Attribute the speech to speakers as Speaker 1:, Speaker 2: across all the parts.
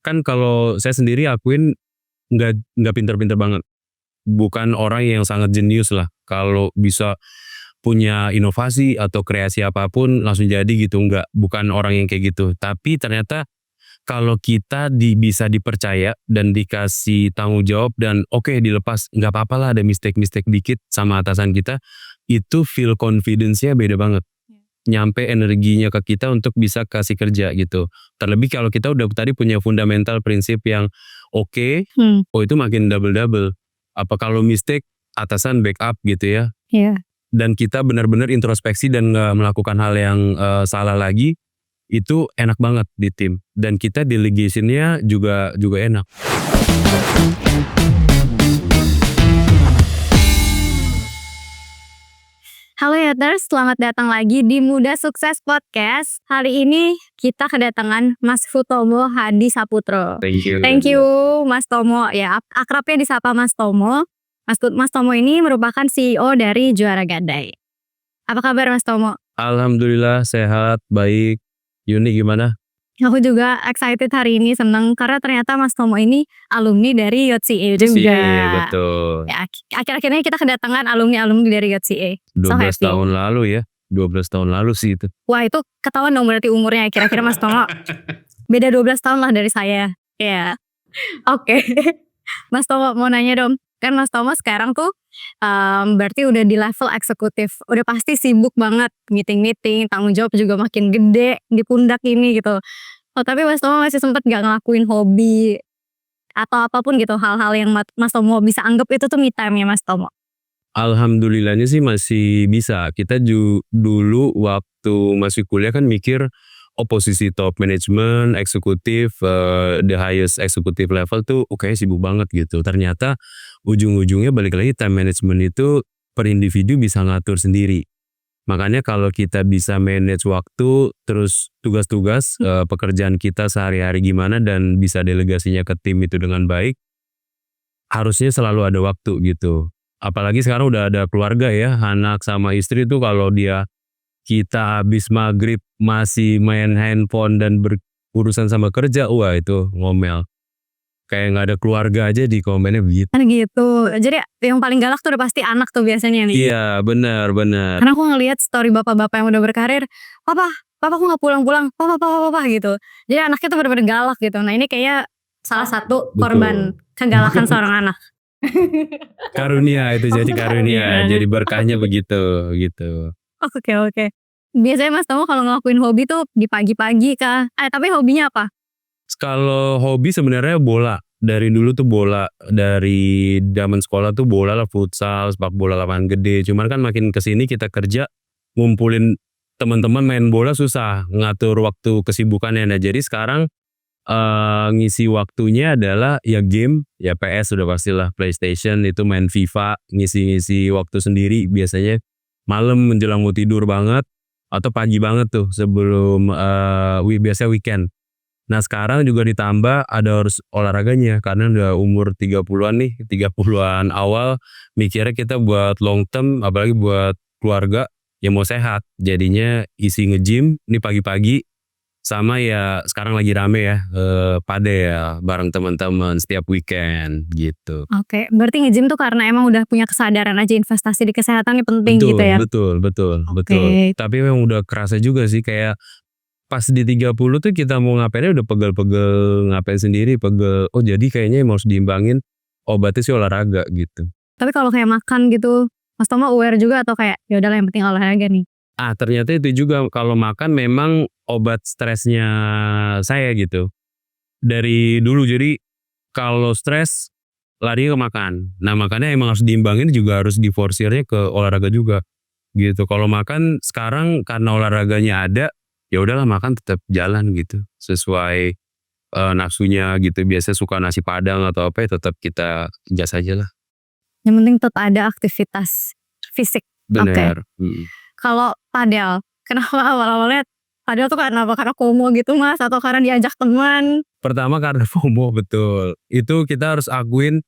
Speaker 1: Kan kalau saya sendiri akuin nggak pinter-pinter banget. Bukan orang yang sangat jenius lah. Kalau bisa punya inovasi atau kreasi apapun langsung jadi gitu, bukan orang yang kayak gitu. Tapi ternyata kalau kita bisa dipercaya dan dikasih tanggung jawab dan oke, dilepas, nggak apa-apa lah ada mistake-mistake dikit sama atasan kita, itu feel confidence-nya beda banget. Nyampe energinya ke kita untuk bisa kasih kerja gitu. Terlebih kalau kita udah tadi punya fundamental prinsip yang oke, oh itu makin double-double. Apa kalau mistake, atasan backup gitu ya.
Speaker 2: Iya.
Speaker 1: Dan kita benar-benar introspeksi dan nggak melakukan hal yang salah lagi, itu enak banget di tim. Dan kita delegation-nya juga enak.
Speaker 2: Halo Yaters, selamat datang lagi di Muda Sukses Podcast. Hari ini kita kedatangan Mas Hutomo Hadi Saputro.
Speaker 1: Thank you
Speaker 2: Mas Tomo, ya akrabnya disapa Mas Tomo. Mas Tomo ini merupakan CEO dari Juara Gadai. Apa kabar Mas Tomo?
Speaker 1: Alhamdulillah sehat, baik. Yuni gimana?
Speaker 2: Aku juga excited hari ini, seneng karena ternyata Mas Tomo ini alumni dari YOTCA juga.
Speaker 1: Iya betul.
Speaker 2: Ya, akhir-akhir ini kita kedatangan alumni dari YOTCA.
Speaker 1: 12 tahun lalu ya, 12 tahun lalu sih itu.
Speaker 2: Wah itu ketahuan dong berarti umurnya kira-kira Mas Tomo. Beda 12 tahun lah dari saya. Ya, oke. Mas Tomo mau nanya dong, kan Mas Tomo sekarang tuh berarti udah di level eksekutif, udah pasti sibuk banget, meeting, tanggung jawab juga makin gede di pundak ini gitu. Oh tapi Mas Tomo masih sempet gak ngelakuin hobi atau apapun gitu, hal-hal yang Mas Tomo bisa anggap itu tuh me time-nya Mas Tomo?
Speaker 1: Alhamdulillahnya sih masih bisa. Kita dulu waktu masih kuliah kan mikir posisi top management, eksekutif, the highest executive level tuh oke sibuk banget gitu. Ternyata ujung-ujungnya balik lagi time management itu per individu bisa ngatur sendiri. Makanya kalau kita bisa manage waktu, terus tugas-tugas pekerjaan kita sehari-hari gimana dan bisa delegasinya ke tim itu dengan baik, harusnya selalu ada waktu gitu. Apalagi sekarang udah ada keluarga ya, anak sama istri tuh kalau kita habis maghrib masih main handphone dan berurusan sama kerja, wah itu ngomel. Kayak nggak ada keluarga aja di komennya begitu.
Speaker 2: Kan gitu, jadi yang paling galak tuh udah pasti anak tuh biasanya nih.
Speaker 1: Iya benar.
Speaker 2: Karena aku ngelihat story bapak-bapak yang udah berkarir, papa kok nggak pulang-pulang, papa gitu. Jadi anaknya tuh bener-bener galak gitu. Nah ini kayaknya salah satu korban kegalakan seorang anak.
Speaker 1: Karunia itu jadi karunia, jadi berkahnya begitu gitu.
Speaker 2: Oke. Biasanya Mas Tomo kalau ngelakuin hobi tuh di pagi-pagi kah? Tapi hobinya apa?
Speaker 1: Kalau hobi sebenarnya bola. Dari dulu tuh bola, dari zaman sekolah tuh bola lah, futsal, sepak bola lapangan gede. Cuman kan makin kesini kita kerja, ngumpulin teman-teman main bola susah, ngatur waktu kesibukannya. Nah jadi sekarang ngisi waktunya adalah ya game, ya PS sudah pastilah, PlayStation itu main FIFA, ngisi waktu sendiri biasanya malam menjelang mau tidur banget atau pagi banget tuh sebelum biasanya weekend. Nah sekarang juga ditambah ada harus olahraganya karena udah umur 30-an nih, 30-an awal mikirnya kita buat long term apalagi buat keluarga yang mau sehat. Jadinya isi nge-gym nih pagi-pagi sama ya sekarang lagi rame ya padel ya bareng teman-teman setiap weekend gitu.
Speaker 2: Oke, berarti nge-gym tuh karena emang udah punya kesadaran aja investasi di kesehatan ini penting gitu ya?
Speaker 1: Betul. Tapi memang udah kerasa juga sih kayak pas di 30 tuh kita mau ngapainnya udah pegel-pegel, ngapain sendiri pegel. Oh jadi kayaknya yang harus diimbangin obatnya sih olahraga gitu.
Speaker 2: Tapi kalau kayak makan gitu, Mas Tomo aware juga atau kayak ya udahlah yang penting olahraga nih?
Speaker 1: Ternyata itu juga kalau makan memang obat stresnya saya gitu. Dari dulu jadi kalau stres larinya ke makan. Nah makanya emang harus diimbangin juga harus diforsirnya ke olahraga juga gitu. Kalau makan sekarang karena olahraganya ada, ya udahlah makan tetap jalan gitu sesuai nafsunya gitu. Biasanya suka nasi padang atau apa ya tetap kita jas aja lah.
Speaker 2: Yang penting tetap ada aktivitas fisik.
Speaker 1: Benar.
Speaker 2: Kalau padel, kenapa awal-awalnya padel tuh karena FOMO gitu Mas atau karena diajak teman?
Speaker 1: Pertama karena FOMO betul. Itu kita harus akuin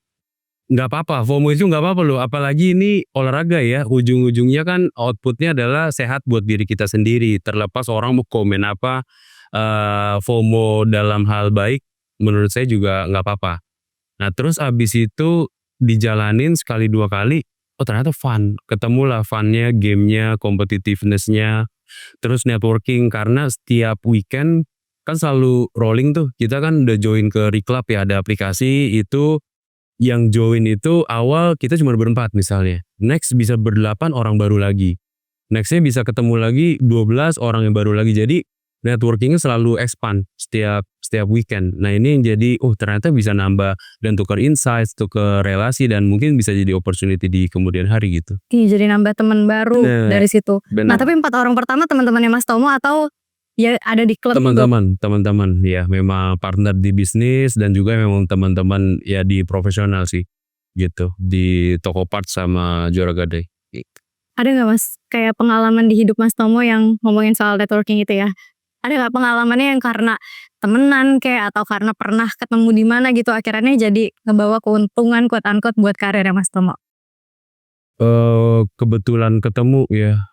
Speaker 1: nggak apa-apa, FOMO itu nggak apa-apa loh. Apalagi ini olahraga ya, ujung-ujungnya kan outputnya adalah sehat buat diri kita sendiri. Terlepas orang mau komen apa, FOMO dalam hal baik menurut saya juga nggak apa-apa. Nah terus abis itu dijalanin sekali 2 kali, oh ternyata fun, ketemulah fun-nya, game-nya, competitiveness-nya, terus networking karena setiap weekend kan selalu rolling tuh, kita kan udah join ke Reclub ya, ada aplikasi itu yang join itu awal kita cuma berempat misalnya, next bisa berdelapan orang baru lagi, nextnya bisa ketemu lagi 12 orang yang baru lagi, jadi networkingnya selalu expand setiap weekend. Nah ini yang jadi ternyata bisa nambah dan tukar insights, tukar relasi dan mungkin bisa jadi opportunity di kemudian hari gitu.
Speaker 2: Iya, jadi nambah teman baru
Speaker 1: Bener,
Speaker 2: dari situ. Nah
Speaker 1: bener.
Speaker 2: tapi 4 orang pertama teman-temannya Mas Tomo atau ya ada di klub juga?
Speaker 1: Teman-teman ya memang partner di bisnis dan juga memang teman-teman ya di profesional sih gitu, di Toko Parts sama Juara Gadai.
Speaker 2: Ada nggak Mas kayak pengalaman di hidup Mas Tomo yang ngomongin soal networking itu ya? Ada nggak pengalamannya yang karena temenan kayak atau karena pernah ketemu di mana gitu akhirnya jadi ngebawa keuntungan quote unquote buat karirnya Mas Tomo?
Speaker 1: Kebetulan ketemu ya,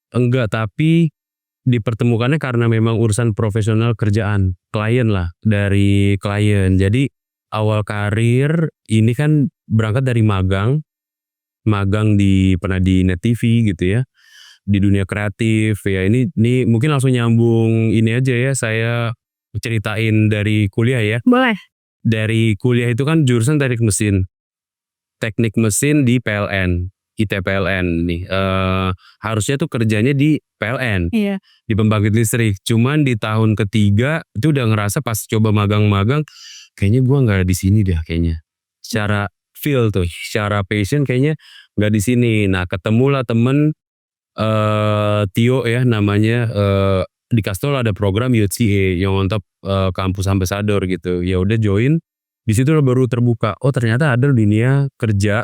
Speaker 1: enggak, tapi dipertemukannya karena memang urusan profesional kerjaan, klien lah, dari klien. Jadi awal karir ini kan berangkat dari magang pernah di Net TV gitu ya, di dunia kreatif ya. Ini mungkin langsung nyambung ini aja ya, saya ceritain dari kuliah ya.
Speaker 2: Boleh.
Speaker 1: Dari kuliah itu kan jurusan teknik mesin di PLN, ITPLN nih, harusnya tuh kerjanya di PLN,
Speaker 2: Iya.
Speaker 1: di pembangkit listrik. Cuman di tahun ketiga itu udah ngerasa pas coba magang-magang, kayaknya gua nggak di sini deh kayaknya. Secara feel tuh, secara passion kayaknya nggak di sini. Nah ketemulah temen Tio ya namanya, di Kastol ada program UCA yang untuk kampus ambassador gitu. Ya udah join. Di situ baru terbuka, oh ternyata ada dunia kerja,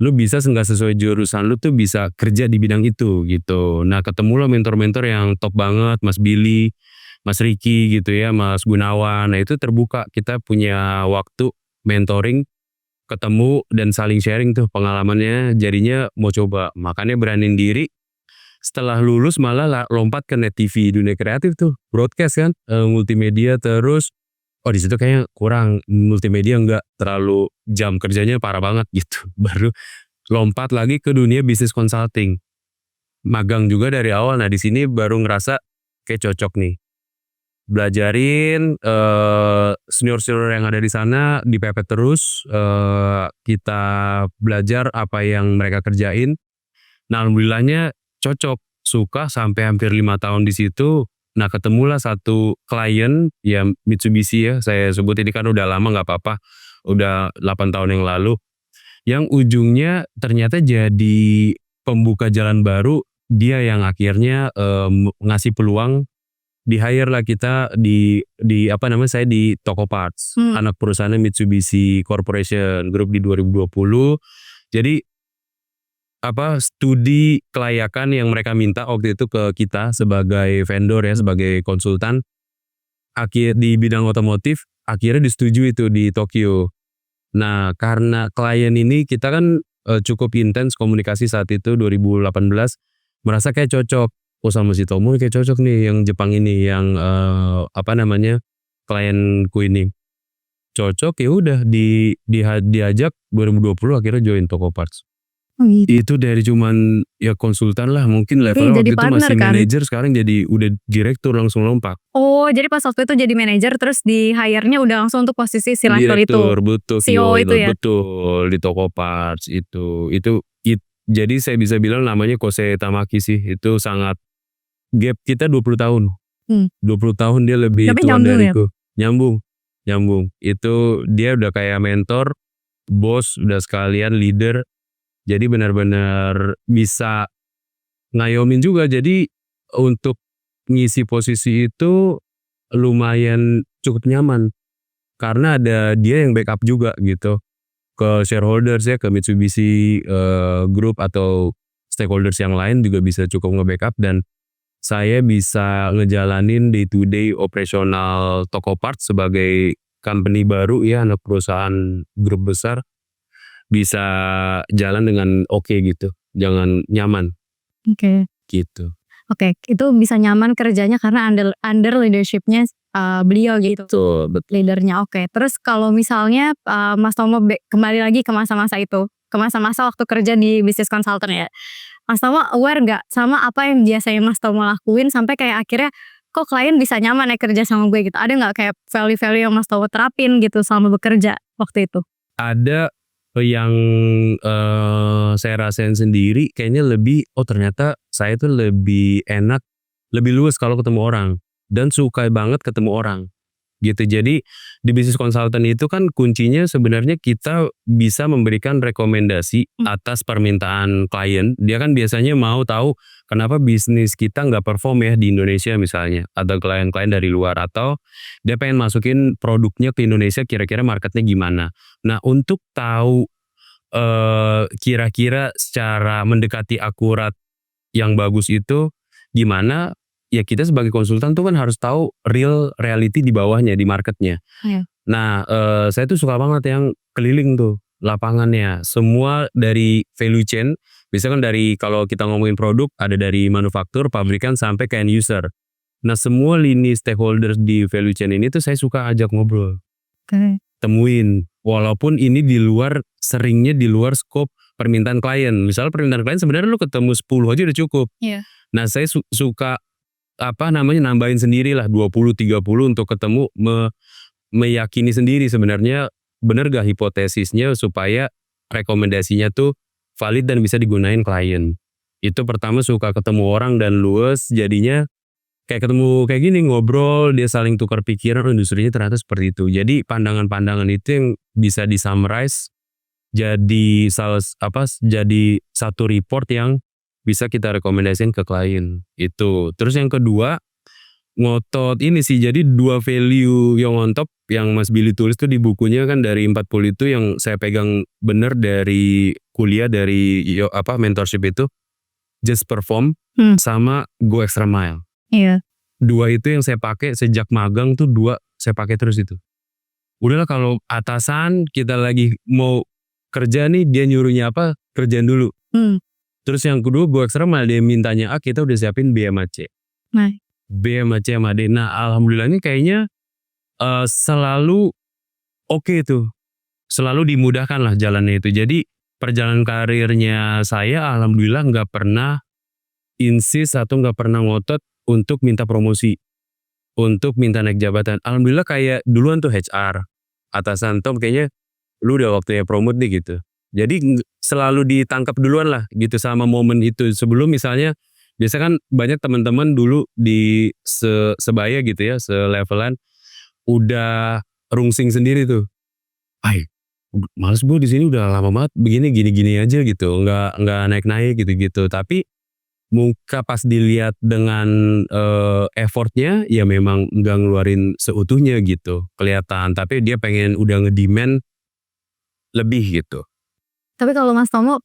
Speaker 1: lu bisa nggak sesuai jurusan lu tuh bisa kerja di bidang itu gitu. Nah ketemu lo mentor-mentor yang top banget, Mas Billy, Mas Ricky gitu ya, Mas Gunawan. Nah itu terbuka, kita punya waktu mentoring, ketemu dan saling sharing tuh pengalamannya, jadinya mau coba. Makanya beraniin diri, setelah lulus malah lompat ke Net TV, dunia kreatif tuh, broadcast kan, multimedia terus. Oh di situ kayaknya kurang, multimedia enggak terlalu, jam kerjanya parah banget gitu. Baru lompat lagi ke dunia bisnis consulting. Magang juga dari awal. Nah di sini baru ngerasa kayak cocok nih. Belajarin senior-senior yang ada di sana, dipepet terus, kita belajar apa yang mereka kerjain. Nah alhamdulillahnya cocok, suka sampai hampir 5 tahun di situ. Nah ketemulah satu klien ya Mitsubishi ya, saya sebut ini kan udah lama nggak apa-apa, udah 8 tahun yang lalu, yang ujungnya ternyata jadi pembuka jalan baru, dia yang akhirnya ngasih peluang, di hire lah kita di saya di Toko Parts, anak perusahaannya Mitsubishi Corporation Group di 2020. Jadi studi kelayakan yang mereka minta waktu itu ke kita sebagai vendor ya, sebagai konsultan di bidang otomotif, akhirnya disetujui itu di Tokyo. Nah karena klien ini kita kan cukup intens komunikasi saat itu 2018, merasa kayak cocok, sama si Tomo kayak cocok nih yang Jepang ini, yang klienku ini cocok, ya udah diajak 2020 akhirnya join Toko Parts. Itu dari cuman ya konsultan lah, mungkin levelnya waktu itu masih
Speaker 2: kan?
Speaker 1: manajer, sekarang jadi udah direktur, langsung lompat.
Speaker 2: Oh jadi pas waktu itu jadi manajer terus di hire-nya udah langsung untuk posisi si level itu.
Speaker 1: Direktur, betul,
Speaker 2: CEO itu ya.
Speaker 1: betul, di Toko Parts itu jadi saya bisa bilang namanya Kose Tamaki sih, itu sangat gap kita 20 tahun. 20 tahun dia lebih tua dariku. Nyambung. Itu dia udah kayak mentor, bos, udah sekalian leader. Jadi benar-benar bisa ngayomin juga. Jadi untuk ngisi posisi itu lumayan cukup nyaman. Karena ada dia yang backup juga gitu. Ke shareholders ya, ke Mitsubishi Group atau stakeholders yang lain juga bisa cukup nge-backup, dan saya bisa ngejalanin day to day operasional Toko Parts sebagai company baru ya, anak perusahaan grup besar, bisa jalan dengan oke gitu, jangan nyaman.
Speaker 2: Oke.
Speaker 1: Gitu.
Speaker 2: Oke, itu bisa nyaman kerjanya karena under leadership-nya, beliau gitu,
Speaker 1: Betul.
Speaker 2: leader-nya. Oke, terus kalau misalnya, Mas Tomo kembali lagi ke masa-masa itu, ke masa-masa waktu kerja di bisnis consultant ya. Mas Tomo aware nggak sama apa yang biasanya Mas Tomo lakuin sampai kayak akhirnya, kok klien bisa nyaman ya kerja sama gue gitu? Ada nggak kayak value-value yang Mas Tomo terapin gitu selama bekerja waktu itu?
Speaker 1: Ada yang, saya rasain sendiri kayaknya lebih, oh ternyata saya tuh lebih enak, lebih luas kalau ketemu orang, dan suka banget ketemu orang, gitu. Jadi di bisnis konsultan itu kan kuncinya sebenarnya kita bisa memberikan rekomendasi atas permintaan klien. Dia kan biasanya mau tahu kenapa bisnis kita nggak perform ya di Indonesia misalnya, atau klien-klien dari luar, atau dia pengen masukin produknya ke Indonesia kira-kira marketnya gimana. Nah untuk tahu kira-kira secara mendekati akurat yang bagus itu gimana, ya kita sebagai konsultan tuh kan harus tahu reality di bawahnya, di marketnya.
Speaker 2: Iya.
Speaker 1: Nah, saya tuh suka banget yang keliling tuh lapangannya, semua dari value chain, misalkan dari kalau kita ngomongin produk, ada dari manufaktur, pabrikan, sampai ke end user. Nah semua lini stakeholders di value chain ini tuh saya suka ajak ngobrol,
Speaker 2: Oke.
Speaker 1: temuin, walaupun ini seringnya di luar skop permintaan klien. Misal permintaan klien sebenarnya lu ketemu 10 aja udah cukup.
Speaker 2: Iya.
Speaker 1: Nah saya suka nambahin sendirilah 20, 30 untuk ketemu, meyakini sendiri sebenarnya bener gak hipotesisnya supaya rekomendasinya tuh valid dan bisa digunain klien. Itu pertama suka ketemu orang dan luas, jadinya kayak ketemu kayak gini, ngobrol, dia saling tukar pikiran, industrinya ternyata seperti itu. Jadi pandangan-pandangan itu yang bisa di-summarize jadi jadi satu report yang bisa kita rekomendasiin ke klien, itu. Terus yang kedua, ngotot ini sih, jadi 2 value yang on top yang Mas Billy tulis tuh di bukunya kan dari 40 itu yang saya pegang bener dari kuliah, dari mentorship itu, just perform sama go extra mile.
Speaker 2: Iya.
Speaker 1: 2 itu yang saya pakai sejak magang tuh, 2 saya pakai terus itu. Udahlah kalau atasan kita lagi mau kerja nih, dia nyuruhnya apa, kerjain dulu. Terus yang kedua go extra mile, dia mintanya A, kita udah siapin B sama C.
Speaker 2: Nah.
Speaker 1: B sama C sama D. Nah alhamdulillahnya kayaknya selalu oke tuh. Selalu dimudahkan lah jalannya itu. Jadi perjalanan karirnya saya alhamdulillah nggak pernah insist atau nggak pernah ngotot untuk minta promosi, untuk minta naik jabatan. Alhamdulillah kayak duluan tuh HR, atasan, Tom kayaknya lu udah waktunya promote nih gitu. Jadi selalu ditangkap duluan lah gitu sama momen itu. Sebelum misalnya, biasa kan banyak teman-teman dulu di sebaya gitu ya, selevelan, udah rungsing sendiri tuh. Males bu di sini udah lama banget begini, gini-gini aja gitu, nggak naik-naik gitu-gitu. Tapi muka pas dilihat dengan effortnya, ya memang nggak ngeluarin seutuhnya gitu, kelihatan. Tapi dia pengen udah ngedemand lebih gitu.
Speaker 2: Tapi kalau Mas Tomo,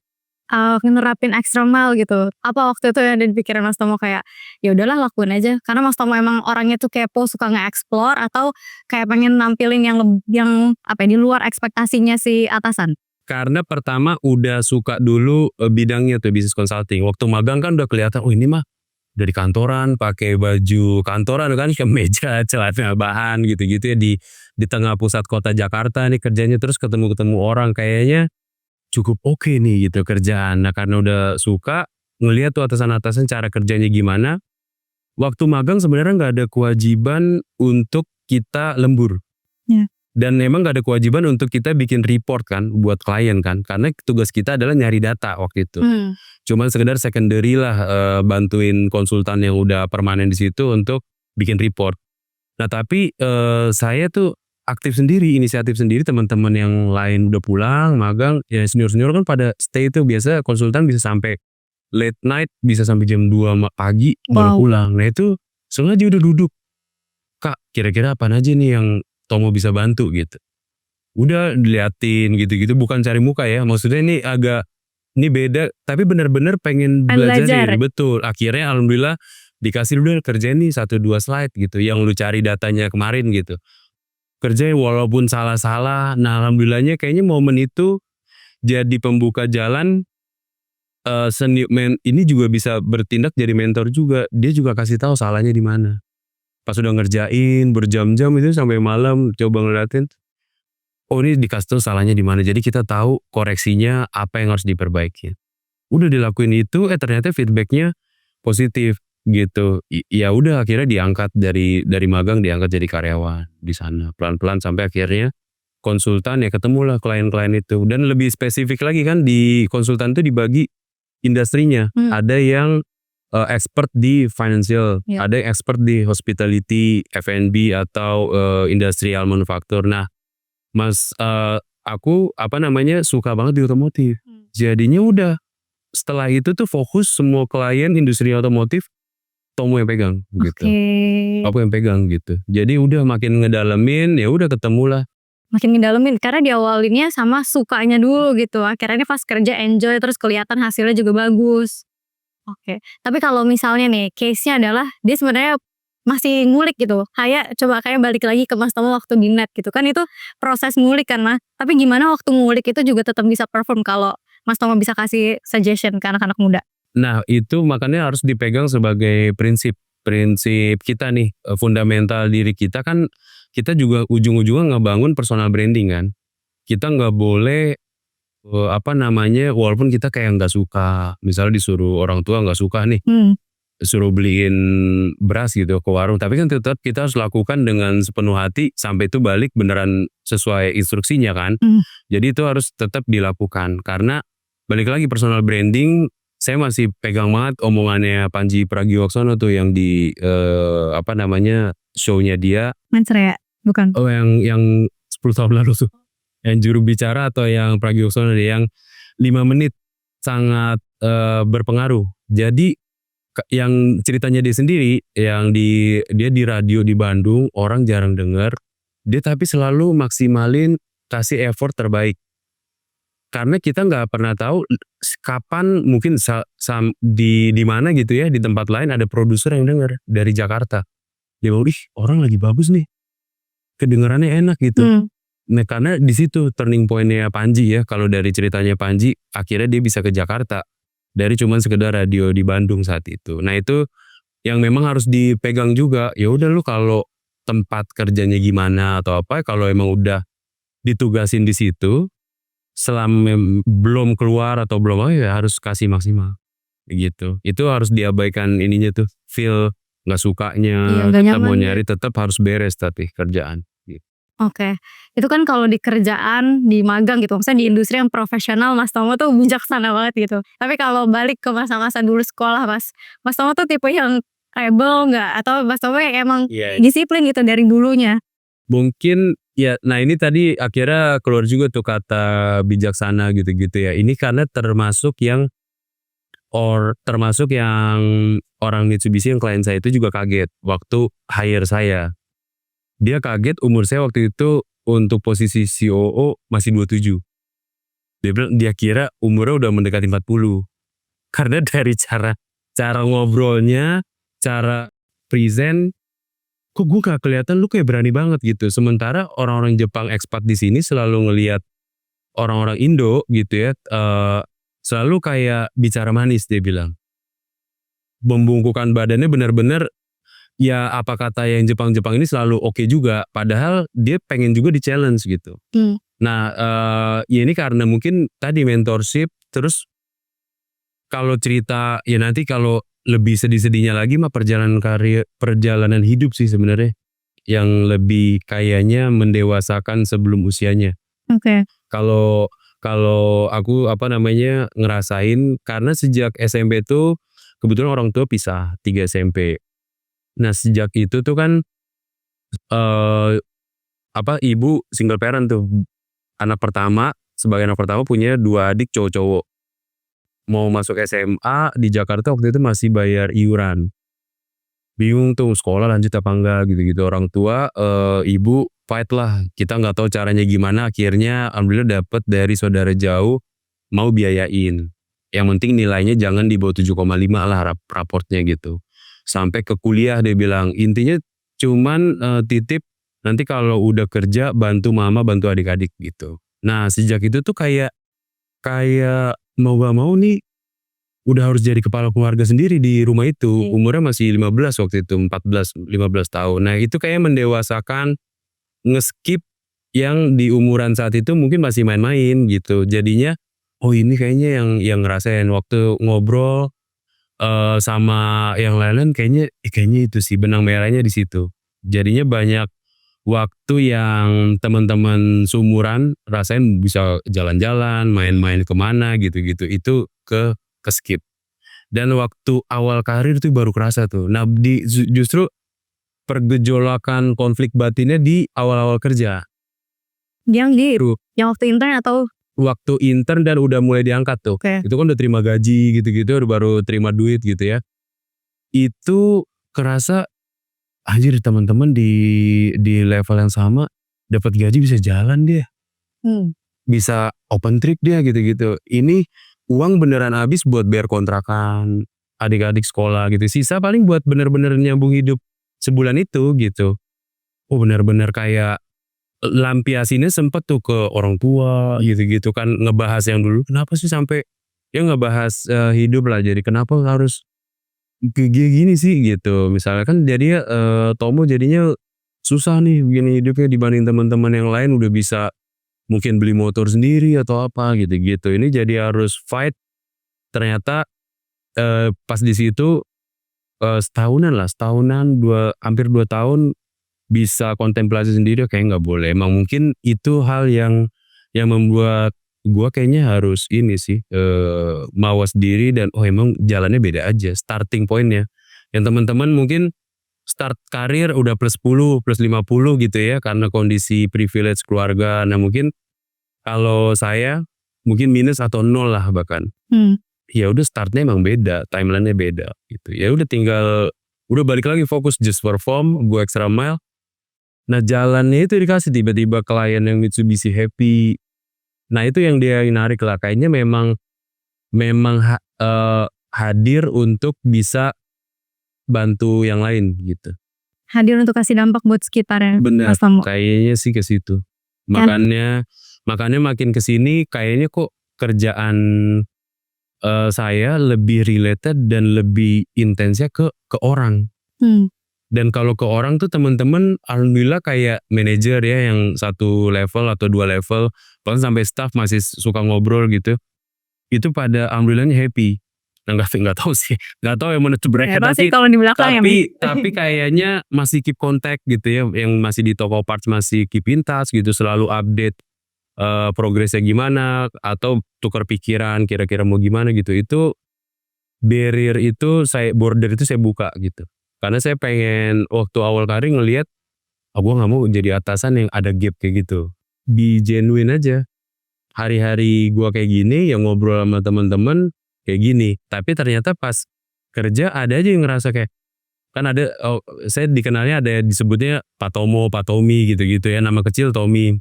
Speaker 2: nerapin extra mile gitu, apa waktu itu yang ada di pikiran Mas Tomo kayak, ya udahlah lakuin aja, karena Mas Tomo emang orangnya tuh kepo, suka nge-explore, atau kayak pengen nampilin yang di luar ekspektasinya si atasan?
Speaker 1: Karena pertama udah suka dulu bidangnya tuh, bisnis consulting. Waktu magang kan udah kelihatan, oh ini mah dari kantoran, pakai baju kantoran kan, kemeja, celana bahan gitu-gitu ya, di tengah pusat kota Jakarta nih kerjanya, terus ketemu orang, kayaknya cukup oke nih gitu kerjaan. Nah karena udah suka ngelihat tuh atasan-atasan cara kerjanya gimana. Waktu magang sebenarnya nggak ada kewajiban untuk kita lembur.
Speaker 2: Ya.
Speaker 1: Dan memang nggak ada kewajiban untuk kita bikin report kan buat klien kan, karena tugas kita adalah nyari data waktu itu. Cuman sekedar secondary lah, bantuin konsultan yang udah permanen di situ untuk bikin report. Nah tapi saya tuh aktif sendiri, inisiatif sendiri, teman-teman yang lain udah pulang, magang, ya senior-senior kan pada stay tuh, biasa konsultan bisa sampai late night, bisa sampai jam 2 pagi baru pulang. Nah itu sengaja udah duduk, Kak kira-kira apaan aja nih yang Tomo bisa bantu gitu. Udah diliatin gitu-gitu, bukan cari muka ya, maksudnya ini beda, tapi bener-bener pengen belajar. Betul, akhirnya alhamdulillah dikasih udah kerjain nih 1-2 slide gitu, yang lu cari datanya kemarin gitu. Kerjain walaupun salah-salah. Nah alhamdulillahnya kayaknya momen itu jadi pembuka jalan ini juga bisa bertindak jadi mentor juga. Dia juga kasih tahu salahnya di mana. Pas udah ngerjain berjam-jam itu sampai malam coba ngeliatin, oh ini dikasih tahu salahnya di mana. Jadi kita tahu koreksinya apa yang harus diperbaiki. Udah dilakuin itu, ternyata feedbacknya positif gitu. Ya udah akhirnya diangkat dari magang diangkat jadi karyawan di sana. Pelan-pelan sampai akhirnya konsultan, ya ketemulah klien-klien itu. Dan lebih spesifik lagi kan di konsultan itu dibagi industrinya. Ada yang expert di financial, ada yang expert di hospitality, F&B atau industrial manufaktur. Nah, aku suka banget di otomotif. Jadinya udah setelah itu tuh fokus semua klien industri otomotif Tomo yang pegang gitu. Aku yang pegang gitu. Jadi udah makin ngedalamin, ya udah ketemulah.
Speaker 2: Makin ngedalamin karena diawalinnya sama sukanya dulu gitu. Akhirnya pas kerja enjoy terus kelihatan hasilnya juga bagus. Oke. Tapi kalau misalnya nih case-nya adalah dia sebenarnya masih ngulik gitu. Kayak balik lagi ke Mas Tomo waktu di net gitu. Kan itu proses ngulik kan Mas. Tapi gimana waktu ngulik itu juga tetap bisa perform kalau Mas Tomo bisa kasih suggestion ke anak-anak muda?
Speaker 1: Nah itu makanya harus dipegang sebagai prinsip kita nih, fundamental diri kita kan, kita juga ujung-ujungnya ngebangun personal branding kan. Kita nggak boleh walaupun kita kayak nggak suka, misalnya disuruh orang tua nggak suka nih, suruh beliin beras gitu ke warung, tapi kan tetap kita harus lakukan dengan sepenuh hati sampai itu balik beneran sesuai instruksinya kan. Jadi itu harus tetap dilakukan karena balik lagi personal branding. Saya masih pegang banget omongannya Panji Pragiwaksono tuh yang di show-nya dia.
Speaker 2: Mansrea, bukan?
Speaker 1: Oh yang 10 tahun lalu tuh. Yang juru bicara atau yang Pragiwaksono yang 5 menit sangat berpengaruh. Jadi yang ceritanya dia sendiri yang dia di radio di Bandung, orang jarang dengar. Dia tapi selalu maksimalin kasih effort terbaik. Karena kita nggak pernah tahu kapan mungkin di mana gitu ya, di tempat lain ada produser yang dengar dari Jakarta. Dia bilang, orang lagi bagus nih, kedengarannya enak gitu. Nah karena di situ turning point-nya Panji ya, kalau dari ceritanya Panji akhirnya dia bisa ke Jakarta dari cuman sekedar radio di Bandung saat itu. Nah itu yang memang harus dipegang juga. Ya udah lu kalau tempat kerjanya gimana atau apa, kalau emang udah ditugasin di situ, selama belum keluar atau belum ya harus kasih maksimal gitu. Itu harus diabaikan ininya tuh, feel nggak sukanya, kita mau nyari tetap harus beres tapi kerjaan gitu.
Speaker 2: Oke. Itu kan kalau di kerjaan, di magang gitu, maksudnya di industri yang profesional Mas Tomo tuh bijaksana banget gitu. Tapi kalau balik ke masa-masa dulu sekolah Mas Tomo tuh tipe yang rebel nggak? Atau Mas Tomo yang emang disiplin gitu dari dulunya?
Speaker 1: Mungkin ya, nah ini tadi akhirnya keluar juga tuh kata bijaksana gitu-gitu ya. Ini karena termasuk yang orang Mitsubishi yang klien saya itu juga kaget waktu hire saya. Dia kaget umur saya waktu itu untuk posisi COO masih 27. Dia bilang dia kira umurnya udah mendekati 40. Karena dari cara ngobrolnya, cara present, kok gue gak kelihatan lu kayak berani banget gitu. Sementara orang-orang Jepang expat di sini selalu ngelihat orang-orang Indo gitu ya, selalu kayak bicara manis, dia bilang. Membungkukkan badannya benar-benar ya apa kata yang Jepang-Jepang ini selalu oke juga. Padahal dia pengen juga di challenge gitu. Nah ya ini karena mungkin tadi mentorship, terus kalau cerita ya nanti kalau lebih sedih-sedihnya lagi mah perjalanan hidup sih sebenarnya yang lebih kayaknya mendewasakan sebelum usianya. Kalau aku ngerasain karena sejak SMP tuh kebetulan orang tua pisah 3 SMP. Nah sejak itu tuh kan ibu single parent tuh, sebagai anak pertama punya 2 adik cowok-cowok. Mau masuk SMA di Jakarta waktu itu masih bayar iuran. Bingung tuh sekolah lanjut apa enggak gitu-gitu. Orang tua, ibu fight lah. Kita nggak tahu caranya gimana. Akhirnya alhamdulillah dapat dari saudara jauh mau biayain. Yang penting nilainya jangan di bawah 7,5 lah raportnya gitu. Sampai ke kuliah dia bilang intinya cuman titip nanti kalau udah kerja bantu mama bantu adik-adik gitu. Nah sejak itu tuh kayak mau gak mau nih udah harus jadi kepala keluarga sendiri di rumah itu.
Speaker 2: Iya.
Speaker 1: Umurnya masih 15 waktu itu, 14-15 tahun. Nah itu kayaknya mendewasakan, nge-skip yang di umuran saat itu mungkin masih main-main gitu. Jadinya, oh ini kayaknya yang ngerasain waktu ngobrol sama yang lain-lain kayaknya itu sih benang merahnya di situ. Jadinya banyak waktu yang teman-teman seumuran rasain bisa jalan-jalan, main-main kemana gitu-gitu, itu ke-skip. Dan waktu awal karir tuh baru kerasa tuh. Nah justru pergejolakan konflik batinnya di awal-awal kerja.
Speaker 2: Yang waktu intern atau?
Speaker 1: Waktu intern dan udah mulai diangkat tuh.
Speaker 2: Oke.
Speaker 1: Itu kan udah terima gaji gitu-gitu, baru terima duit gitu ya. Itu kerasa anjir teman-teman di level yang sama dapat gaji bisa jalan dia. Bisa open trip dia gitu-gitu. Ini uang beneran habis buat bayar kontrakan, adik-adik sekolah gitu. Sisa paling buat bener-bener nyambung hidup sebulan itu gitu. Oh bener-bener kayak lampiasinnya sempet tuh ke orang tua gitu-gitu kan, ngebahas yang dulu kenapa sih sampai ya ngebahas hidup lah, jadi kenapa harus gini sih gitu. Misalnya kan jadinya Tomo jadinya susah nih begini hidupnya dibanding teman-teman yang lain udah bisa mungkin beli motor sendiri atau apa gitu-gitu. Ini jadi harus fight. Ternyata pas di situ setahunan, hampir 2 tahun bisa kontemplasi sendiri kayak nggak boleh. Emang mungkin itu hal yang membuat gua kayaknya harus ini sih mawas diri dan oh emang jalannya beda aja starting pointnya. Yang teman-teman mungkin start karir udah plus 10, plus 50 gitu ya karena kondisi privilege keluarga. Nah mungkin kalau saya mungkin minus atau 0 lah bahkan. Ya udah startnya emang beda, timelinenya beda gitu. Ya udah tinggal udah balik lagi fokus just perform, go extra mile. Nah jalannya itu dikasih tiba-tiba klien yang Mitsubishi happy. Nah itu yang dia narik lah. Kayaknya memang hadir untuk bisa bantu yang lain gitu.
Speaker 2: Hadir untuk kasih dampak buat sekitarnya.
Speaker 1: Benar,
Speaker 2: Mas Tomo.
Speaker 1: kayaknya sih ke situ. Makanya makin kesini kayaknya kok kerjaan saya lebih related dan lebih intensnya ke orang. Dan kalau ke orang tuh teman-teman alhamdulillah kayak manajer ya yang 1 level atau 2 level bahkan sampai staff masih suka ngobrol gitu. Itu pada alhamdulillahnya happy. Nah nggak tahu sih, nggak tahu yang menentu mereka
Speaker 2: Pasti kalau di belakang
Speaker 1: tapi kayaknya masih keep contact gitu ya, yang masih di toko parts masih keep in touch gitu, selalu update progresnya gimana atau tukar pikiran kira-kira mau gimana gitu. Itu border itu saya buka gitu. Karena saya pengen waktu awal karir ngelihat, gue gak mau jadi atasan yang ada gap kayak gitu. Be genuine aja. Hari-hari gue kayak gini, yang ngobrol sama teman-teman kayak gini. Tapi ternyata pas kerja ada aja yang ngerasa kayak, kan ada, saya dikenalnya ada disebutnya Pak Tomo, Pak Tommy gitu-gitu ya, nama kecil Tommy.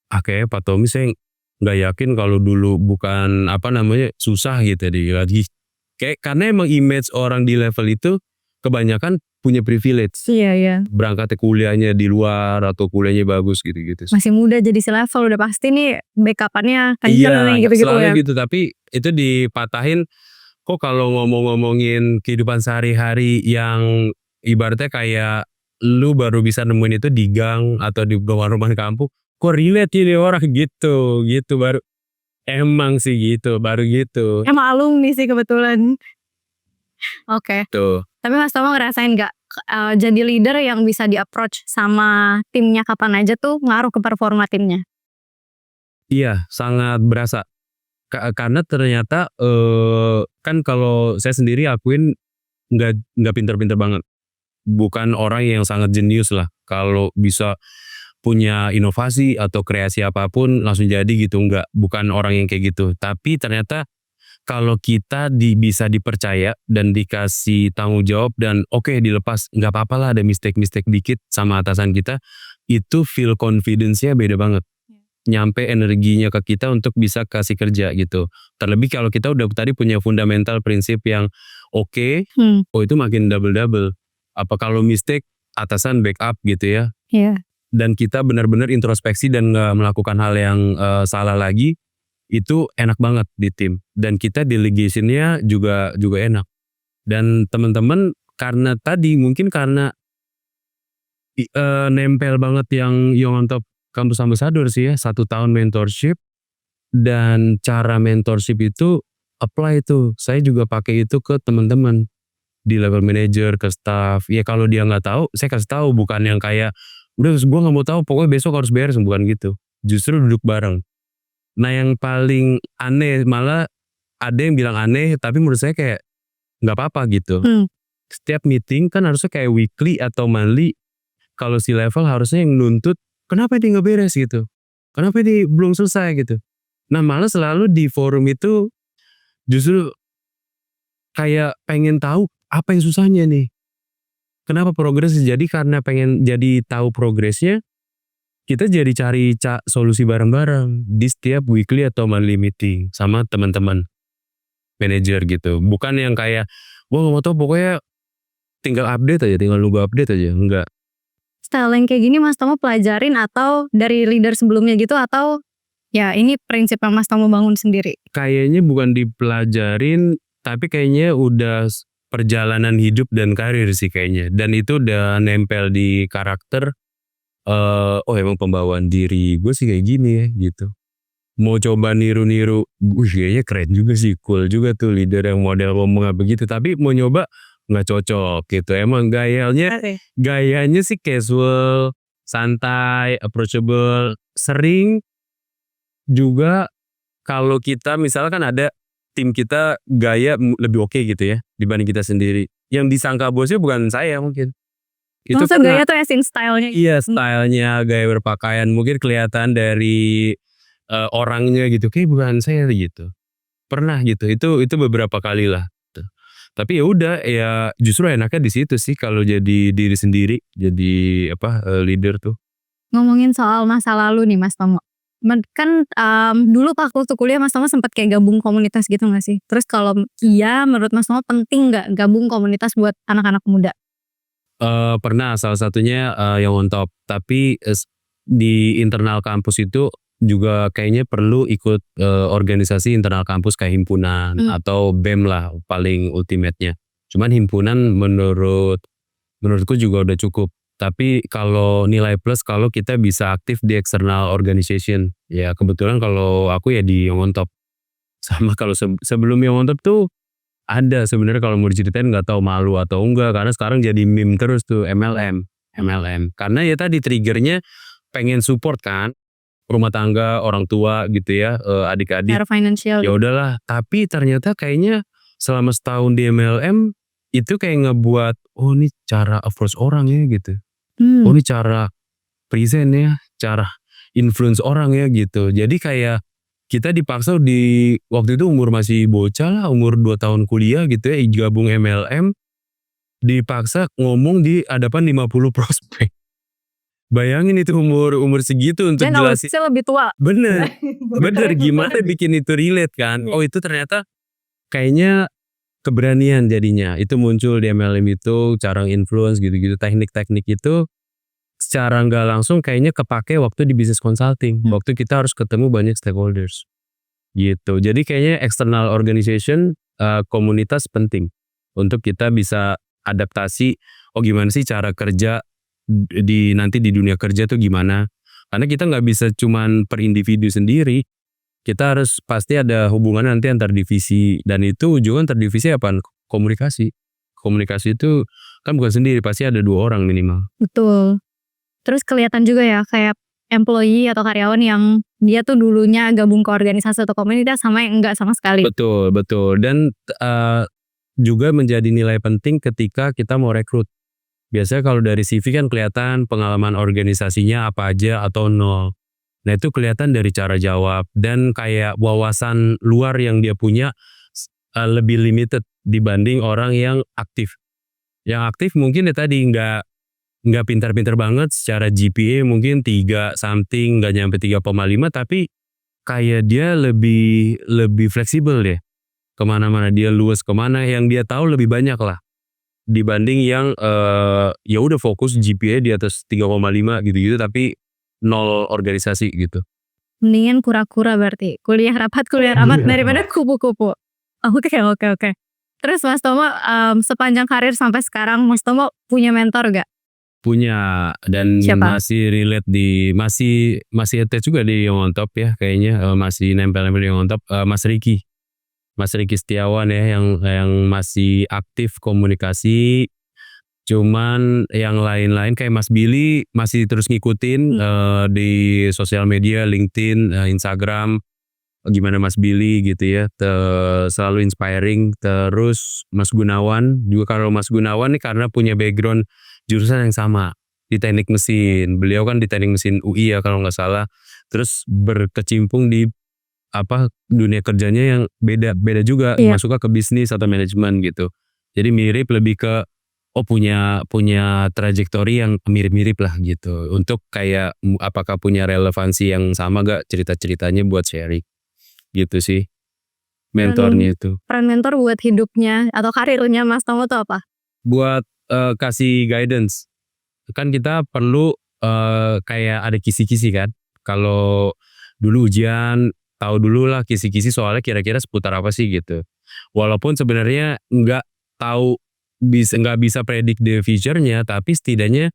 Speaker 1: Kayaknya Pak Tommy saya gak yakin kalau dulu bukan susah gitu lagi. Kayak karena emang image orang di level itu kebanyakan punya privilege.
Speaker 2: Iya.
Speaker 1: Berangkatnya kuliahnya di luar atau kuliahnya bagus gitu-gitu.
Speaker 2: Masih muda jadi selevel udah pasti nih backup-annya kenceng nih gitu-gitu
Speaker 1: selalu
Speaker 2: ya.
Speaker 1: gitu, tapi itu dipatahin kok kalau ngomongin kehidupan sehari-hari yang ibaratnya kayak lu baru bisa nemuin itu di gang atau di rumah-rumah kampung, kok relate ini orang gitu baru emang sih gitu, baru gitu.
Speaker 2: Emang alumni sih kebetulan. Oke.
Speaker 1: Tuh.
Speaker 2: Tapi Mas Tomo ngerasain gak jadi leader yang bisa di approach sama timnya kapan aja tuh ngaruh ke performa timnya?
Speaker 1: Iya, sangat berasa. Karena ternyata kan kalau saya sendiri akuin nggak pinter-pinter banget. Bukan orang yang sangat jenius lah. Kalau bisa punya inovasi atau kreasi apapun langsung jadi gitu, bukan orang yang kayak gitu. Tapi ternyata kalau kita bisa dipercaya dan dikasih tanggung jawab dan oke dilepas, nggak apa-apa lah ada mistake dikit sama atasan kita, itu feel confidence-nya beda banget. Nyampe energinya ke kita untuk bisa kasih kerja gitu. Terlebih kalau kita udah tadi punya fundamental prinsip yang oke, itu makin double. Apa kalau mistake atasan backup gitu ya.
Speaker 2: Iya.
Speaker 1: Dan kita benar-benar introspeksi dan nggak melakukan hal yang salah lagi, itu enak banget di tim dan kita delegation-nya juga enak. Dan teman-teman karena tadi mungkin karena nempel banget yang Young on Top Campus Ambassador sih ya, 1 tahun mentorship dan cara mentorship itu apply tuh. Saya juga pakai itu ke teman-teman di level manager, ke staff. Ya kalau dia nggak tahu, saya kasih tahu, bukan yang kayak udah gue nggak mau tahu pokoknya besok harus beres, bukan gitu. Justru duduk bareng. Nah yang paling aneh malah ada yang bilang aneh tapi menurut saya kayak nggak apa-apa gitu. Setiap meeting kan harusnya kayak weekly atau monthly. Kalau si level harusnya yang nuntut kenapa ini nggak beres gitu, kenapa ini belum selesai gitu. Nah malah selalu di forum itu justru kayak pengen tahu apa yang susahnya nih, kenapa progres. Jadi karena pengen jadi tahu progresnya, kita jadi cari solusi bareng-bareng di setiap weekly atau monthly meeting sama teman-teman manager gitu. Bukan yang kayak wah nggak mau tahu pokoknya tinggal update aja, tinggal nunggu update aja, enggak.
Speaker 2: Style yang kayak gini Mas Tomo pelajarin atau dari leader sebelumnya gitu, atau ya ini prinsip yang Mas Tomo bangun sendiri?
Speaker 1: Kayaknya bukan dipelajarin, tapi kayaknya udah perjalanan hidup dan karir sih kayaknya. Dan itu udah nempel di karakter, oh emang pembawaan diri gue sih kayak gini ya gitu. Mau coba niru-niru, kayaknya keren juga sih, cool juga tuh leader yang model ngomong begitu. Tapi mau nyoba nggak cocok gitu. Emang gayanya sih casual, santai, approachable. Sering juga kalau kita misalkan ada tim kita gaya lebih oke gitu ya dibanding kita sendiri. Yang disangka bosnya bukan saya mungkin. Itu
Speaker 2: Maksud
Speaker 1: kan
Speaker 2: gaya tuh as in stylenya?
Speaker 1: iya stylenya, gaya berpakaian mungkin kelihatan dari orangnya gitu. Kayak bukan saya gitu. Pernah gitu. Itu beberapa kali lah. Tapi ya udah ya justru enaknya di situ sih kalau jadi diri sendiri, jadi leader tuh.
Speaker 2: Ngomongin soal masa lalu nih Mas Tomo. Kan dulu waktu kuliah Mas Tomo sempat kayak gabung komunitas gitu gak sih? Terus kalau iya menurut Mas Tomo penting gak gabung komunitas buat anak-anak muda?
Speaker 1: Pernah, salah satunya Young on Top. Tapi di internal kampus itu juga kayaknya perlu ikut organisasi internal kampus kayak himpunan atau BEM lah paling ultimate-nya. Cuman himpunan menurutku juga udah cukup. Tapi kalau nilai plus kalau kita bisa aktif di external organization. Ya kebetulan kalau aku ya di Young on Top. Sama kalau sebelum Young on Top tuh ada sebenarnya kalau mau diceritain nggak tahu malu atau enggak karena sekarang jadi meme terus tuh MLM. Karena ya tadi triggernya pengen support kan rumah tangga, orang tua gitu ya, adik-adik.
Speaker 2: Secara financial.
Speaker 1: Ya udahlah, tapi ternyata kayaknya selama setahun di MLM itu kayak ngebuat oh ini cara approach orang ya gitu. Oh ini cara present ya, cara influence orang ya gitu. Jadi kayak kita dipaksa di waktu itu umur masih bocah lah, umur 2 tahun kuliah gitu ya, gabung MLM, dipaksa ngomong di hadapan 50 prospek. Bayangin itu umur segitu untuk
Speaker 2: Dan
Speaker 1: jelasin.
Speaker 2: saya lebih tua.
Speaker 1: Bener gimana bikin itu relate kan. Oh itu ternyata kayaknya keberanian jadinya. Itu muncul di MLM itu, cara influence gitu-gitu, teknik-teknik itu secara nggak langsung kayaknya kepake waktu di business consulting. Waktu kita harus ketemu banyak stakeholders. Gitu. Jadi kayaknya external organization, komunitas penting untuk kita bisa adaptasi. Oh gimana sih cara kerja nanti di dunia kerja tuh gimana? Karena kita nggak bisa cuman per individu sendiri. Kita harus pasti ada hubungan nanti antar divisi dan itu ujungnya antar divisi apa? Komunikasi. Komunikasi itu kan bukan sendiri, pasti ada 2 orang minimal.
Speaker 2: Betul. Terus kelihatan juga ya kayak employee atau karyawan yang dia tuh dulunya gabung ke organisasi atau komunitas sama yang enggak sama sekali.
Speaker 1: Betul. Dan juga menjadi nilai penting ketika kita mau rekrut. Biasanya kalau dari CV kan kelihatan pengalaman organisasinya apa aja atau nol. Nah itu kelihatan dari cara jawab dan kayak wawasan luar yang dia punya lebih limited dibanding orang yang aktif. Yang aktif mungkin ya tadi nggak pintar-pintar banget secara GPA mungkin 3 something, nggak nyampe 3,5 tapi kayak dia lebih fleksibel deh. Kemana-mana dia luas kemana yang dia tahu lebih banyak lah. Dibanding yang ya udah fokus GPA di atas 3,5 gitu-gitu tapi 0 organisasi gitu.
Speaker 2: mendingan kura-kura berarti. Kuliah rapat, kuliah rapat daripada kupu-kupu. Oke. Terus Mas Tomo sepanjang karir sampai sekarang Mas Tomo punya mentor gak?
Speaker 1: Punya, dan
Speaker 2: Siapa?
Speaker 1: masih relate masih attach juga di Young on Top ya kayaknya, masih nempel-nempel di Young on Top, Mas Riki Setiawan ya yang masih aktif komunikasi. Cuman yang lain-lain kayak Mas Billy masih terus ngikutin di sosial media, LinkedIn, Instagram, gimana Mas Billy gitu ya, selalu inspiring. Terus Mas Gunawan juga, kalau Mas Gunawan nih karena punya background jurusan yang sama di teknik mesin, beliau kan di teknik mesin UI ya kalau nggak salah, terus berkecimpung di dunia kerjanya yang beda juga,
Speaker 2: Iya.
Speaker 1: masuknya ke bisnis atau manajemen gitu. Jadi mirip, lebih ke punya trajektori yang mirip-mirip lah gitu. Untuk kayak apakah punya relevansi yang sama gak cerita-ceritanya buat sharing gitu sih mentornya itu.
Speaker 2: Peran mentor buat hidupnya atau karirnya Mas Tomo tuh apa?
Speaker 1: Buat kasih guidance. Kan kita perlu kayak ada kisi-kisi kan. Kalau dulu ujian, tahu dulu lah kisi-kisi soalnya kira-kira seputar apa sih gitu. Walaupun sebenarnya nggak bisa predik the future-nya, tapi setidaknya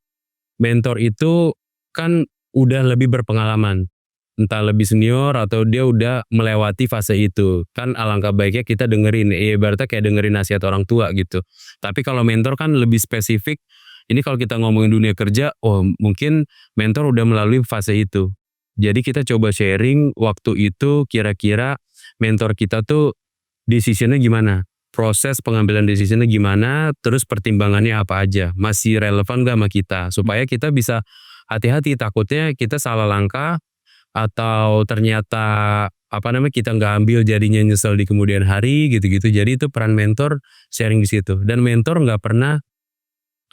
Speaker 1: mentor itu kan udah lebih berpengalaman. Entah lebih senior atau dia udah melewati fase itu. Kan alangkah baiknya kita dengerin, ibaratnya kayak dengerin nasihat orang tua gitu. Tapi kalau mentor kan lebih spesifik. Ini kalau kita ngomongin dunia kerja, mungkin mentor udah melalui fase itu. Jadi kita coba sharing waktu itu kira-kira mentor kita tuh decision-nya gimana, proses pengambilan decision-nya gimana, terus pertimbangannya apa aja, masih relevan gak sama kita, supaya kita bisa hati-hati, takutnya kita salah langkah atau ternyata kita nggak ambil jadinya nyesel di kemudian hari gitu-gitu. Jadi itu peran mentor sharing di situ, dan mentor nggak pernah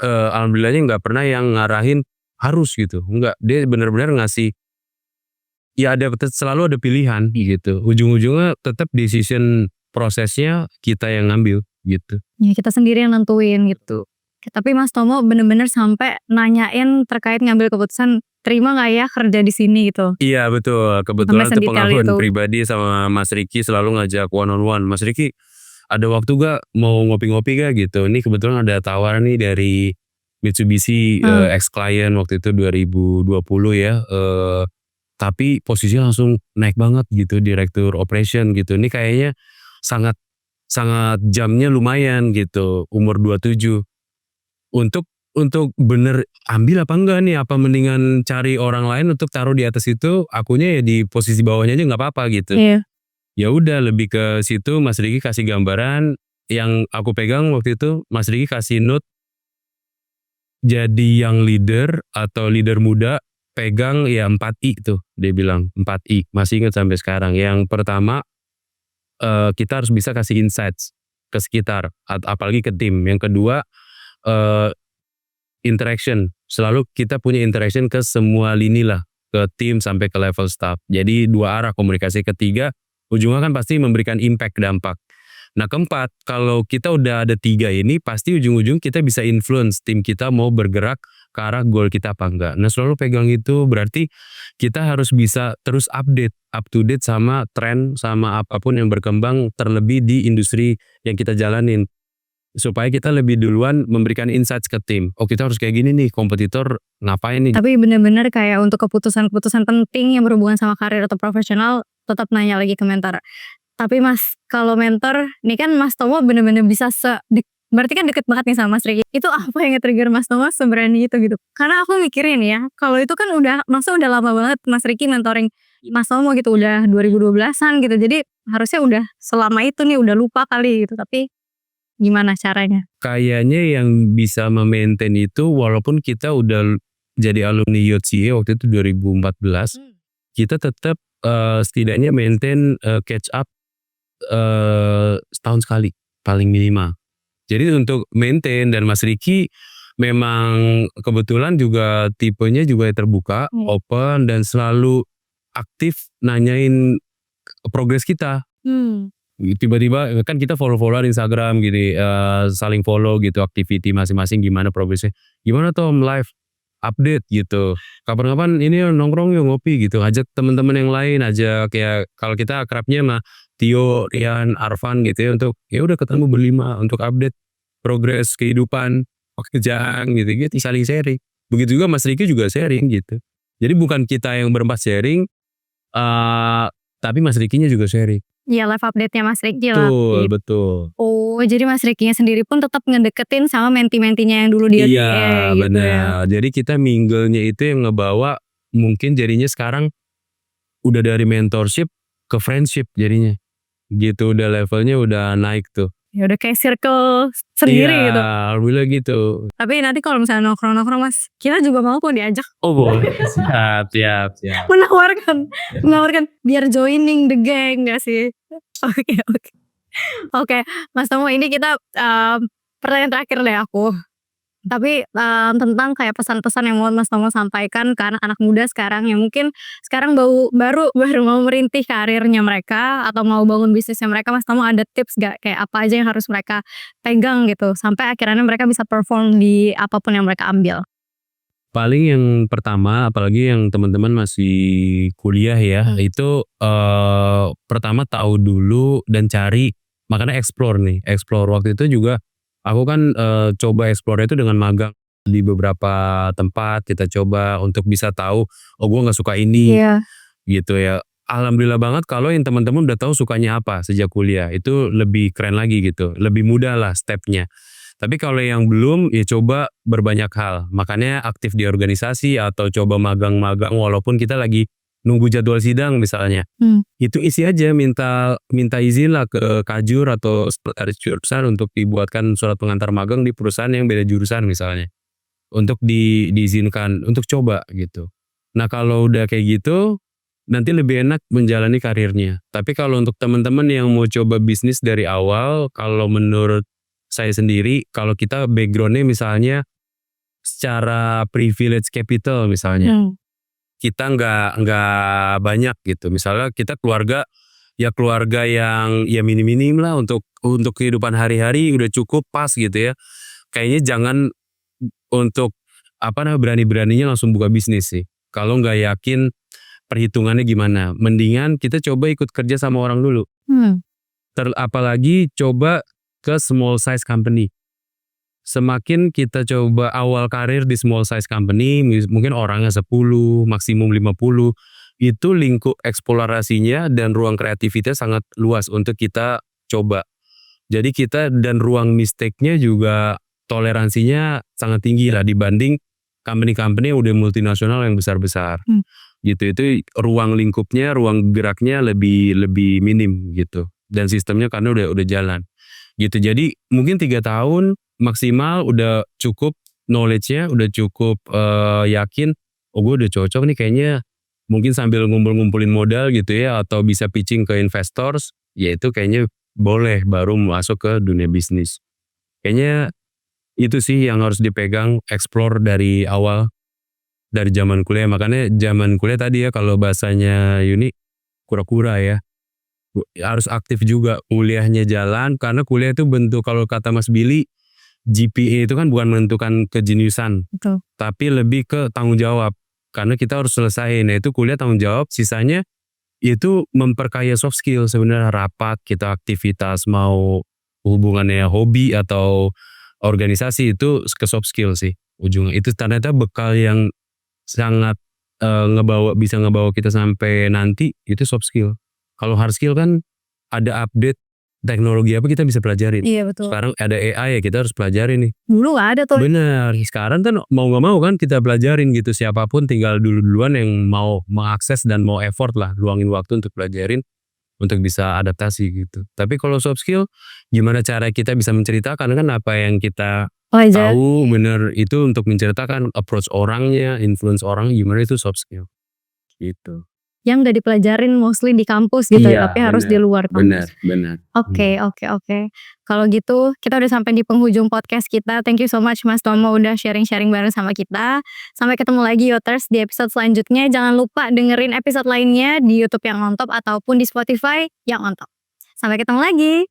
Speaker 1: alhamdulillahnya nggak pernah yang ngarahin harus gitu, enggak, dia benar-benar ngasih ya, selalu ada pilihan gitu, ujung-ujungnya tetap decision prosesnya kita yang ngambil gitu.
Speaker 2: Ya kita sendiri yang nentuin gitu. Tapi Mas Tomo bener-bener sampai nanyain terkait ngambil keputusan terima nggak ya kerja di sini gitu.
Speaker 1: Iya betul,
Speaker 2: Sampai
Speaker 1: kebetulan itu
Speaker 2: sedetail
Speaker 1: pengalaman
Speaker 2: itu.
Speaker 1: pribadi sama Mas Riki, selalu ngajak one on one. Mas Riki, ada waktu gak mau ngopi-ngopi gak gitu, ini kebetulan ada tawaran nih dari Mitsubishi, ex client waktu itu 2020 ya, tapi posisinya langsung naik banget gitu, direktur operation gitu. Ini kayaknya sangat jamnya lumayan gitu, umur 27. Untuk bener ambil apa enggak nih, apa mendingan cari orang lain untuk taruh di atas itu, akunya ya di posisi bawahnya aja nggak apa-apa gitu.
Speaker 2: Iya.
Speaker 1: Ya udah, lebih ke situ. Mas Riki kasih gambaran yang aku pegang waktu itu. Mas Riki kasih note, jadi yang leader atau leader muda pegang ya 4I tuh, dia bilang 4I, masih ingat sampai sekarang. Yang pertama, kita harus bisa kasih insights ke sekitar, apalagi ke tim. Yang kedua, interaction, selalu kita punya interaction ke semua lini lah, ke tim sampai ke level staff. Jadi 2 arah komunikasi. Ketiga, ujungnya kan pasti memberikan impact, dampak. Nah keempat, kalau kita udah ada 3 ini, pasti ujung-ujung kita bisa influence tim kita mau bergerak ke arah goal kita apa enggak. Nah selalu pegang itu, berarti kita harus bisa terus up to date sama tren, sama apapun yang berkembang, terlebih di industri yang kita jalanin. Supaya kita lebih duluan memberikan insights ke tim. Oh kita harus kayak gini nih, kompetitor ngapain nih.
Speaker 2: Tapi bener-bener kayak untuk keputusan-keputusan penting yang berhubungan sama karir atau profesional, tetap nanya lagi ke mentor. Tapi Mas, kalau mentor, nih kan Mas Tomo bener-bener bisa berarti kan deket banget nih sama Mas Riki. Itu apa yang nge-trigger Mas Tomo seberani itu gitu? Karena aku mikirin ya, kalau itu kan maksudnya udah lama banget Mas Riki mentoring Mas Tomo gitu, udah 2012-an gitu. Jadi harusnya udah selama itu nih, udah lupa kali gitu. Tapi gimana caranya?
Speaker 1: Kayaknya yang bisa memaintain itu, walaupun kita udah jadi alumni YOTCA waktu itu 2014, kita tetap setidaknya maintain catch up setahun sekali paling minimal. Jadi untuk maintain, dan Mas Riki memang kebetulan juga tipenya juga terbuka, open, dan selalu aktif nanyain progres kita. Tiba-tiba kan kita follow-followan Instagram gini, saling follow gitu, activity masing-masing gimana progresnya. Gimana Tom live? update gitu. Kapan-kapan ini nongkrong yuk ngopi gitu, ajak teman-teman yang lain, ajak ya kalau kita akrabnya mah Tio, Rian, Arfan gitu ya untuk ya udah ketemu berlima untuk update progres kehidupan, pekerjaan gitu-gitu saling sharing. Begitu juga Mas Riki juga sharing gitu. Jadi bukan kita yang berempat sharing, tapi Mas Rikinya juga sharing.
Speaker 2: Iya, live update-nya Mas Riki lah.
Speaker 1: Betul, betul.
Speaker 2: Oh, jadi Mas Rikinya sendiri pun tetap ngedeketin sama menti-mentinya yang dulu dia
Speaker 1: Iya,
Speaker 2: gitu ya.
Speaker 1: benar. Jadi kita mingle-nya itu yang ngebawa mungkin jadinya sekarang udah dari mentorship ke friendship jadinya. Gitu udah levelnya udah naik tuh.
Speaker 2: Ya udah kayak circle sendiri gitu.
Speaker 1: Iya, alhamdulillah gitu.
Speaker 2: Tapi nanti kalau misalnya nongkrong-nongkrong Mas, kita juga mau kok diajak.
Speaker 1: Oh boleh, siap.
Speaker 2: Menawarkan biar joining the gang gak sih? Oke. Oke, Mas Tomo, ini kita pertanyaan terakhir deh aku. Tapi tentang kayak pesan-pesan yang mau Mas Tomo sampaikan ke anak-anak muda sekarang yang mungkin sekarang baru mau merintih karirnya mereka atau mau bangun bisnisnya mereka, Mas Tomo ada tips gak kayak apa aja yang harus mereka pegang gitu sampai akhirnya mereka bisa perform di apapun yang mereka ambil?
Speaker 1: Paling yang pertama apalagi yang teman-teman masih kuliah ya, itu pertama tahu dulu dan cari, makanya explore waktu itu juga aku kan coba explore itu dengan magang di beberapa tempat, kita coba untuk bisa tahu oh gue nggak suka ini gitu ya. Alhamdulillah banget kalau yang teman-teman udah tahu sukanya apa sejak kuliah, itu lebih keren lagi gitu, lebih mudah lah stepnya. Tapi kalau yang belum ya coba berbanyak hal, makanya aktif di organisasi atau coba magang-magang walaupun kita lagi nunggu jadwal sidang misalnya. Itu isi aja minta izin lah ke Kajur atau sekretaris jurusan untuk dibuatkan surat pengantar magang di perusahaan yang beda jurusan misalnya. Untuk diizinkan untuk coba gitu. Nah kalau udah kayak gitu nanti lebih enak menjalani karirnya. Tapi kalau untuk teman-teman yang mau coba bisnis dari awal, kalau menurut saya sendiri, kalau kita backgroundnya misalnya secara privilege capital misalnya, kita nggak banyak gitu. Misalnya kita keluarga yang ya minim-minim lah untuk kehidupan hari-hari udah cukup pas gitu ya. Kayaknya jangan untuk berani-beraninya langsung buka bisnis sih. Kalau nggak yakin perhitungannya gimana, mendingan kita coba ikut kerja sama orang dulu. Apalagi coba ke small size company. Semakin kita coba awal karir di small size company, mungkin orangnya 10, maksimum 50, itu lingkup eksplorasinya dan ruang kreativitas sangat luas untuk kita coba. Jadi kita dan ruang mistake-nya juga toleransinya sangat tinggi lah dibanding company-company yang udah multinasional yang besar-besar. Gitu, itu ruang lingkupnya, ruang geraknya lebih minim gitu. Dan sistemnya karena udah jalan. Gitu. Jadi mungkin 3 tahun maksimal udah cukup knowledge-nya, udah cukup yakin, oh gue udah cocok nih kayaknya, mungkin sambil ngumpulin modal gitu ya atau bisa pitching ke investors, ya itu kayaknya boleh baru masuk ke dunia bisnis. Kayaknya itu sih yang harus dipegang, explore dari awal, dari zaman kuliah. Makanya zaman kuliah tadi ya kalau bahasanya Yuni kura-kura ya. Harus aktif juga kuliahnya jalan karena kuliah itu bentuk kalau kata Mas Billy GPA itu kan bukan menentukan kejeniusan.
Speaker 2: Betul.
Speaker 1: Tapi lebih ke tanggung jawab karena kita harus selesai. Nah itu kuliah tanggung jawab, sisanya itu memperkaya soft skill sebenarnya, rapat kita aktivitas mau hubungannya hobi atau organisasi itu ke soft skill sih ujungnya. Itu ternyata bekal yang sangat bisa ngebawa kita sampai nanti itu soft skill. Kalau hard skill kan ada update teknologi apa kita bisa pelajarin.
Speaker 2: Iya betul.
Speaker 1: Sekarang ada AI ya kita harus pelajarin nih.
Speaker 2: Dulu gak ada tuh.
Speaker 1: Bener, sekarang kan mau gak mau kan kita pelajarin gitu. Siapapun tinggal duluan yang mau mengakses dan mau effort lah, luangin waktu untuk pelajarin untuk bisa adaptasi gitu. Tapi kalau soft skill gimana cara kita bisa menceritakan kan apa yang kita tahu bener itu untuk menceritakan approach orangnya, influence orang gimana itu soft skill gitu.
Speaker 2: Yang gak dipelajarin mostly di kampus gitu ya, tapi harus di luar kampus.
Speaker 1: Benar.
Speaker 2: Oke. Kalau gitu kita udah sampai di penghujung podcast kita. Thank you so much Mas Tomo udah sharing-sharing bareng sama kita. Sampai ketemu lagi Yoters di episode selanjutnya. Jangan lupa dengerin episode lainnya di YouTube Yang On Top ataupun di Spotify Yang On Top. Sampai ketemu lagi.